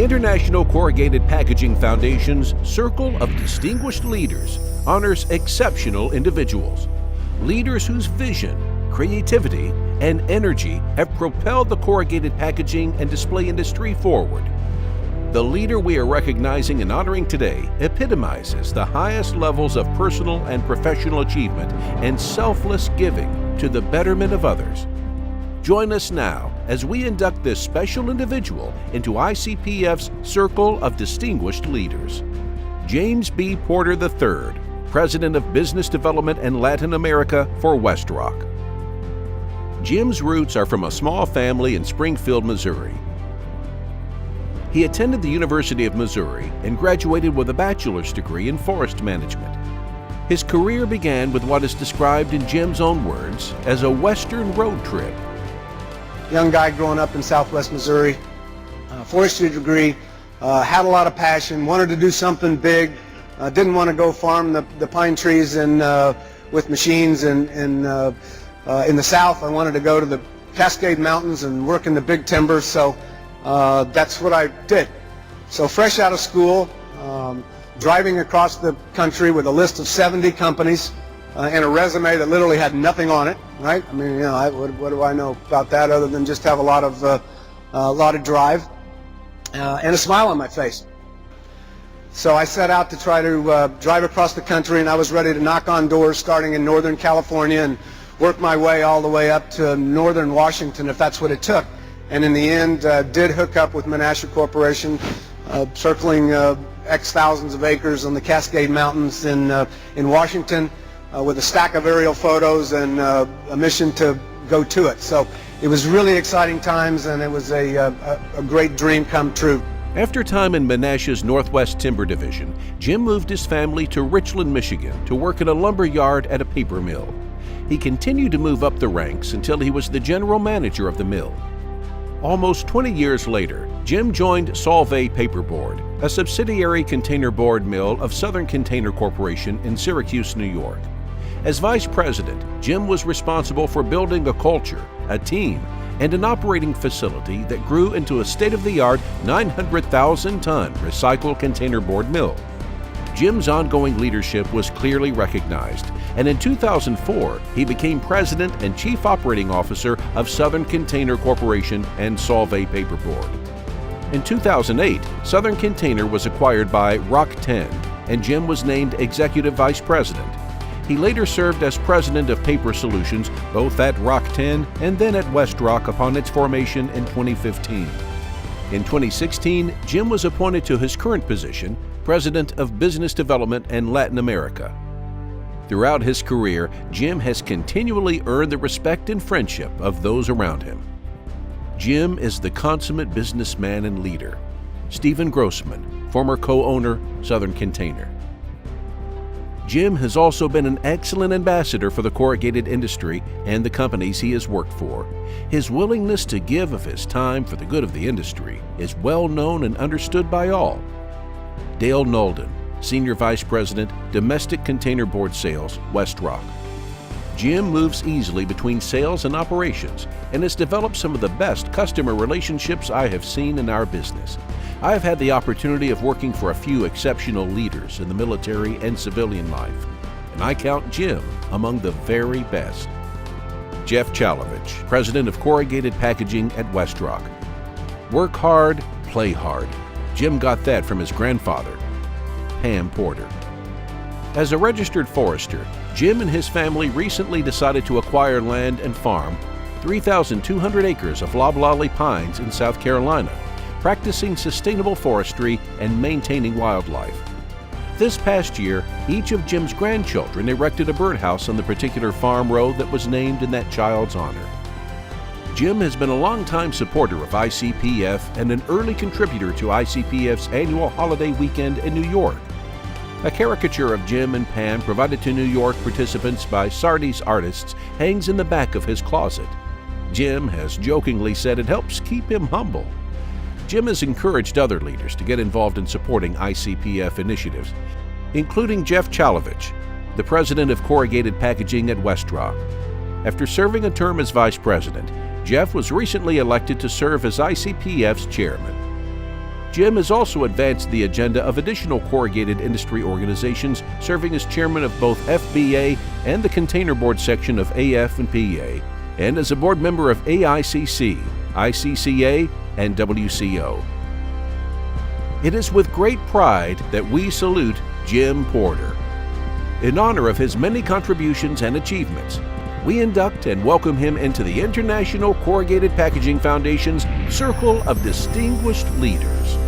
International Corrugated Packaging Foundation's Circle of Distinguished Leaders honors exceptional individuals, leaders whose vision, creativity, and energy have propelled the corrugated packaging and display industry forward. The leader we are recognizing and honoring today epitomizes the highest levels of personal and professional achievement and selfless giving to the betterment of others. Join us now as we induct this special individual into ICPF's Circle of Distinguished Leaders. James B. Porter III, President of Business Development and Latin America for WestRock. Jim's roots are from a small family in Springfield, Missouri. He attended the University of Missouri and graduated with a bachelor's degree in forest management. His career began with what is described in Jim's own words as a Western road trip. Young guy growing up in Southwest Missouri, forestry degree, had a lot of passion, wanted to do something big, didn't want to go farm the pine trees with machines in the South. I wanted to go to the Cascade Mountains and work in the big timber, so that's what I did. So fresh out of school, driving across the country with a list of 70 companies and a resume that literally had nothing on it, right? I mean, you know, what do I know about that other than just have a lot of drive and a smile on my face. So I set out to try to drive across the country, and I was ready to knock on doors starting in Northern California and work my way all the way up to Northern Washington if that's what it took. And in the end, did hook up with Menasha Corporation, circling X thousands of acres on the Cascade Mountains in Washington with a stack of aerial photos and a mission to go to it. So it was really exciting times, and it was a great dream come true. After time in Menasha's Northwest Timber Division, Jim moved his family to Richland, Michigan to work in a lumber yard at a paper mill. He continued to move up the ranks until he was the general manager of the mill. Almost 20 years later, Jim joined Solvay Paperboard, a subsidiary containerboard mill of Southern Container Corporation in Syracuse, New York. As vice president, Jim was responsible for building a culture, a team, and an operating facility that grew into a state-of-the-art 900,000-ton recycled containerboard mill. Jim's ongoing leadership was clearly recognized, and in 2004, he became president and chief operating officer of Southern Container Corporation and Solvay Paperboard. In 2008, Southern Container was acquired by Rock 10, and Jim was named executive vice president. He later served as president of Paper Solutions, both at Rock 10 and then at WestRock upon its formation in 2015. In 2016, Jim was appointed to his current position, President of Business Development and Latin America. Throughout his career, Jim has continually earned the respect and friendship of those around him. Jim is the consummate businessman and leader. Stephen Grossman, former co-owner, Southern Container. Jim has also been an excellent ambassador for the corrugated industry and the companies he has worked for. His willingness to give of his time for the good of the industry is well known and understood by all. Dale Nolden, Senior Vice President, Domestic Containerboard Sales, WestRock. Jim moves easily between sales and operations and has developed some of the best customer relationships I have seen in our business. I have had the opportunity of working for a few exceptional leaders in the military and civilian life, and I count Jim among the very best. Jeff Chalovich, President of Corrugated Packaging at WestRock. Work hard, play hard. Jim got that from his grandfather, Pam Porter. As a registered forester, Jim and his family recently decided to acquire land and farm 3,200 acres of loblolly pines in South Carolina, practicing sustainable forestry and maintaining wildlife. This past year, each of Jim's grandchildren erected a birdhouse on the particular farm road that was named in that child's honor. Jim has been a longtime supporter of ICPF and an early contributor to ICPF's annual holiday weekend in New York. A caricature of Jim and Pam provided to New York participants by Sardi's artists hangs in the back of his closet. Jim has jokingly said it helps keep him humble. Jim has encouraged other leaders to get involved in supporting ICPF initiatives, including Jeff Chalovich, the president of Corrugated Packaging at WestRock. After serving a term as vice president, Jeff was recently elected to serve as ICPF's chairman. Jim has also advanced the agenda of additional corrugated industry organizations, serving as chairman of both FBA and the Container Board section of AF&PA, and as a board member of AICC, ICCA, and WCO. It is with great pride that we salute Jim Porter. In honor of his many contributions and achievements, we induct and welcome him into the International Corrugated Packaging Foundation's Circle of Distinguished Leaders.